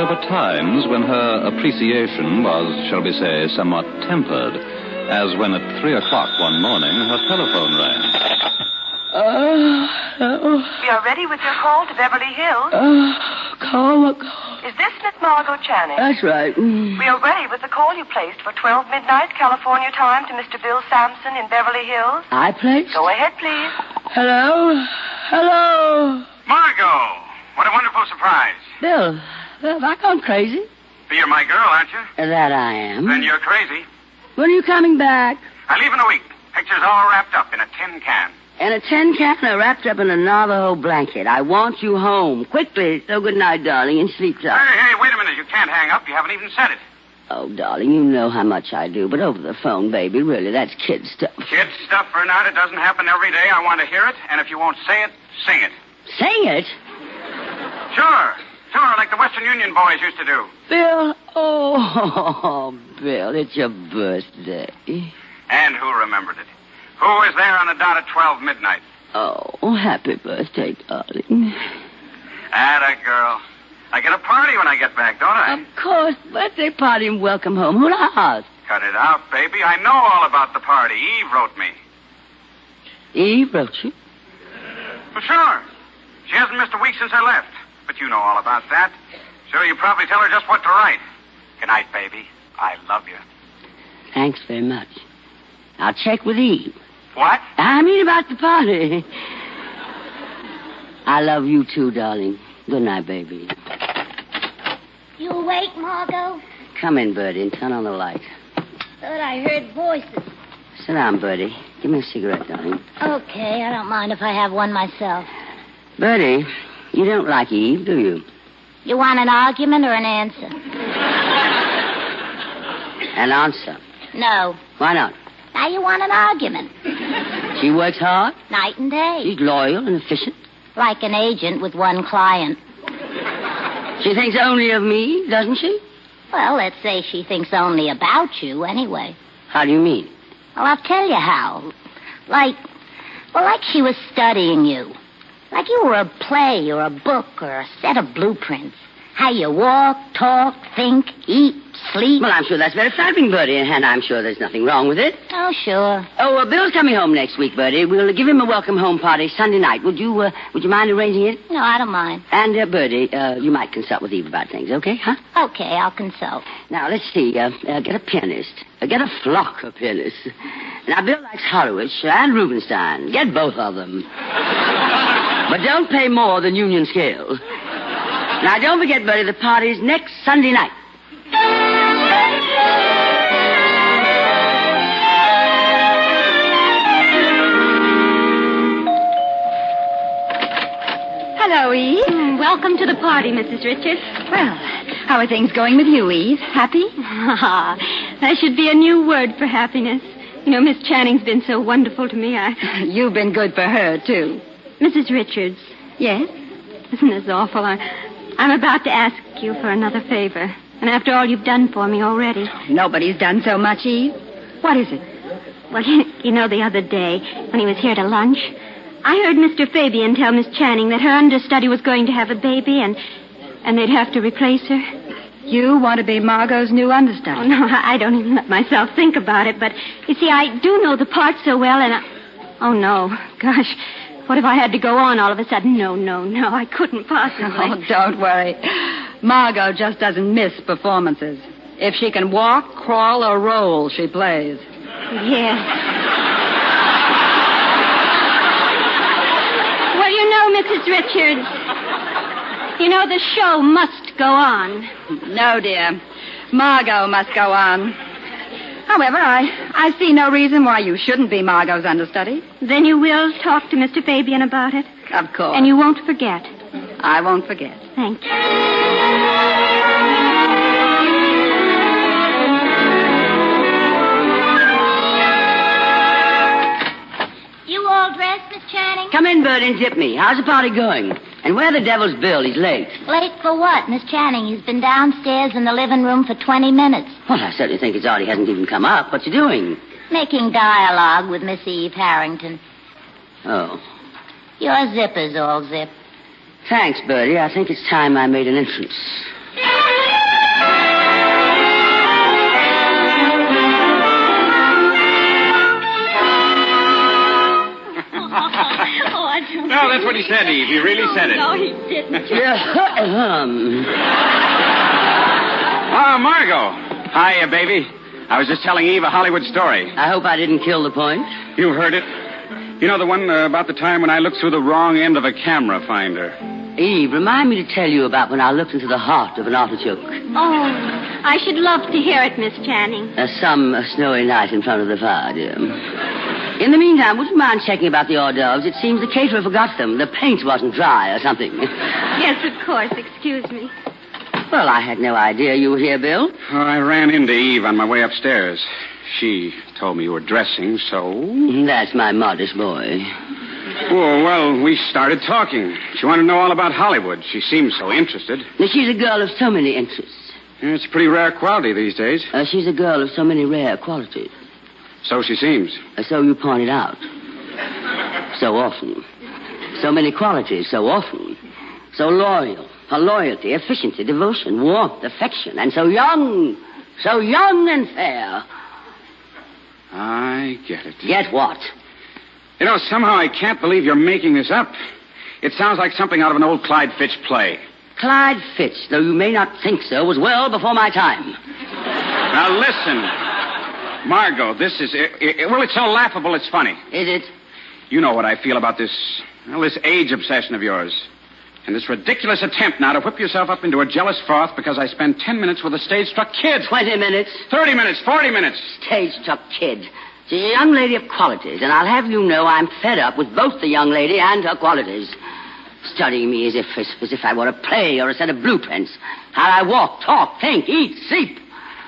there were times when her appreciation was, shall we say, somewhat tempered, as when at 3 o'clock one morning her telephone rang. We are ready with your call to Beverly Hills. Call. Is this Miss Margo Channing? That's right. We are ready with the call you placed for 12 midnight California time to Mr. Bill Sampson in Beverly Hills. I placed? Go ahead, please. Hello? Margo! What a wonderful surprise. Bill, have I gone crazy? You're my girl, aren't you? That I am. Then you're crazy. When are you coming back? I leave in a week. Pictures all wrapped up in a tin can. And a tin can wrapped up in a Navajo blanket. I want you home. Quickly. So good night, darling, and sleep tight. Hey, wait a minute. You can't hang up. You haven't even said it. Oh, darling, you know how much I do. But over the phone, baby, really, that's kid stuff. Kid stuff or not, it doesn't happen every day. I want to hear it. And if you won't say it, sing it. Sing it? Sure, like the Western Union boys used to do. Bill, Bill, it's your birthday. And who remembered it? Who was there on the dot at 12 midnight? Oh, happy birthday, darling. Atta girl. I get a party when I get back, don't I? Of course, birthday party and welcome home. Who'd ask? Cut it out, baby. I know all about the party. Eve wrote me. Eve wrote you? Well, sure. She hasn't missed a week since I left. But you know all about that. So you probably tell her just what to write. Good night, baby. I love you. Thanks very much. I'll check with Eve. What? I mean about the party. I love you too, darling. Good night, baby. You awake, Margo? Come in, Bertie, and turn on the light. Thought I heard voices. Sit down, Bertie. Give me a cigarette, darling. Okay, I don't mind if I have one myself. Bertie, you don't like Eve, do you? You want an argument or an answer? An answer. No. Why not? Now you want an argument. She works hard. Night and day. She's loyal and efficient. Like an agent with one client. She thinks only of me, doesn't she? Well, let's say she thinks only about you anyway. How do you mean? Well, I'll tell you how. Like she was studying you. Like you were a play or a book or a set of blueprints. How you walk, talk, think, eat, sleep. Well, I'm sure that's very flattering, Bertie, and I'm sure there's nothing wrong with it. Oh, sure. Oh, Bill's coming home next week, Bertie. We'll give him a welcome home party Sunday night. Would you mind arranging it? No, I don't mind. And, Bertie, you might consult with Eve about things, okay, huh? Okay, I'll consult. Now, let's see. Get a pianist. Get a flock of pianists. Now, Bill likes Horowitz and Rubinstein. Get both of them. But don't pay more than union scale. Now, don't forget, Bertie, the party's next Sunday night. Hello, Eve. Welcome to the party, Mrs. Richards. Well, how are things going with you, Eve? Happy? That should be a new word for happiness. You know, Miss Channing's been so wonderful to me. You've been good for her, too. Mrs. Richards. Yes? Isn't this awful? I'm about to ask you for another favor. And after all you've done for me already. Nobody's done so much, Eve. What is it? Well, you know, the other day, when he was here to lunch, I heard Mr. Fabian tell Miss Channing that her understudy was going to have a baby and they'd have to replace her. You want to be Margot's new understudy? Oh, no, I don't even let myself think about it. But, you see, I do know the part so well, and oh, no. Gosh, what if I had to go on all of a sudden? No, I couldn't possibly. Oh, don't worry. Margo just doesn't miss performances. If she can walk, crawl, or roll, she plays. Yes. Well, you know, Mrs. Richards, you know the show must go on. No, dear. Margo must go on. However, I see no reason why you shouldn't be Margot's understudy. Then you will talk to Mr. Fabian about it? Of course. And you won't forget? I won't forget. Thank you. You all dressed, Miss Channing? Come in, Bert, and zip me. How's the party going? And where the devil's Bill? He's late. Late for what, Miss Channing? He's been downstairs in the living room for 20 minutes. Well, I certainly think it's odd he hasn't even come up. What's he doing? Making dialogue with Miss Eve Harrington. Oh. Your zipper's all zipped. Thanks, Bertie. I think it's time I made an entrance. No, that's what he said, Eve. He really said it. No, he didn't. Margo. Hiya, baby. I was just telling Eve a Hollywood story. I hope I didn't kill the point. You heard it? You know the one about the time when I looked through the wrong end of a camera finder. Eve, remind me to tell you about when I looked into the heart of an artichoke. Oh, I should love to hear it, Miss Channing. Some snowy night in front of the fire, dear. In the meantime, would you mind checking about the hors d'oeuvres? It seems the caterer forgot them. The paint wasn't dry or something. Yes, of course. Excuse me. Well, I had no idea you were here, Bill. Oh, I ran into Eve on my way upstairs. She told me you were dressing, so... That's my modest boy. Oh, well, we started talking. She wanted to know all about Hollywood. She seemed so interested. She's a girl of so many interests. It's a pretty rare quality these days. She's a girl of so many rare qualities. So she seems. So you pointed out. So often. So many qualities, so often. So loyal. Her loyalty, efficiency, devotion, warmth, affection. And so young and fair. I get it. Get what? You know, somehow I can't believe you're making this up. It sounds like something out of an old Clyde Fitch play. Clyde Fitch, though you may not think so, was well before my time. Now, listen. Margo, this is... well, it's so laughable, it's funny. Is it? You know what I feel about this age obsession of yours. And this ridiculous attempt now to whip yourself up into a jealous froth because I spent 10 minutes with a stage-struck kid. 20 minutes. 30 minutes, 40 minutes. Stage-struck kid. She's a young lady of qualities, and I'll have you know I'm fed up with both the young lady and her qualities. Studying me as if I were a play or a set of blueprints. How I walk, talk, think, eat, sleep.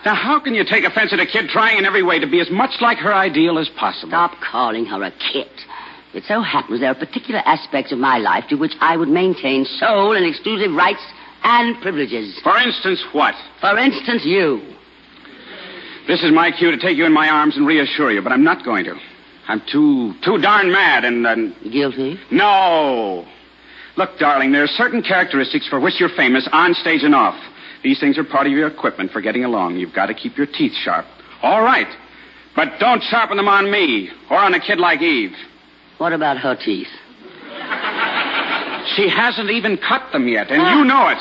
Now, how can you take offense at a kid trying in every way to be as much like her ideal as possible? Stop calling her a kid. It so happens there are particular aspects of my life to which I would maintain sole and exclusive rights and privileges. For instance, what? For instance, you. This is my cue to take you in my arms and reassure you, but I'm not going to. I'm too darn mad and... Guilty? No. Look, darling, there are certain characteristics for which you're famous on stage and off. These things are part of your equipment for getting along. You've got to keep your teeth sharp. All right. But don't sharpen them on me or on a kid like Eve. What about her teeth? She hasn't even cut them yet, and you know it.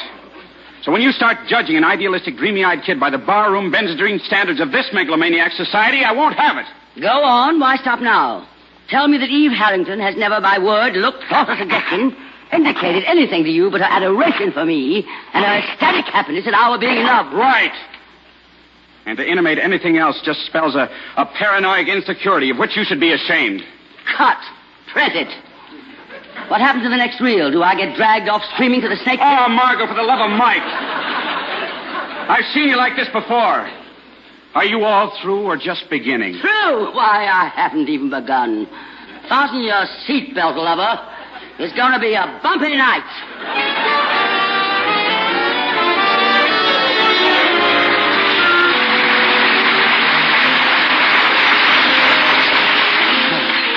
So when you start judging an idealistic, dreamy-eyed kid by the barroom Benzedrine standards of this megalomaniac society, I won't have it. Go on. Why stop now? Tell me that Eve Harrington has never by word, look, thought, or suggestion indicated anything to you but her adoration for me and her ecstatic happiness at our being in love. Right. And to intimate anything else just spells a paranoid insecurity of which you should be ashamed. Cut. Press it. What happens in the next reel? Do I get dragged off screaming to the snake? Oh, Margo, for the love of Mike. I've seen you like this before. Are you all through or just beginning? Through? Why, I haven't even begun. Fasten your seatbelt, lover. It's going to be a bumpy night.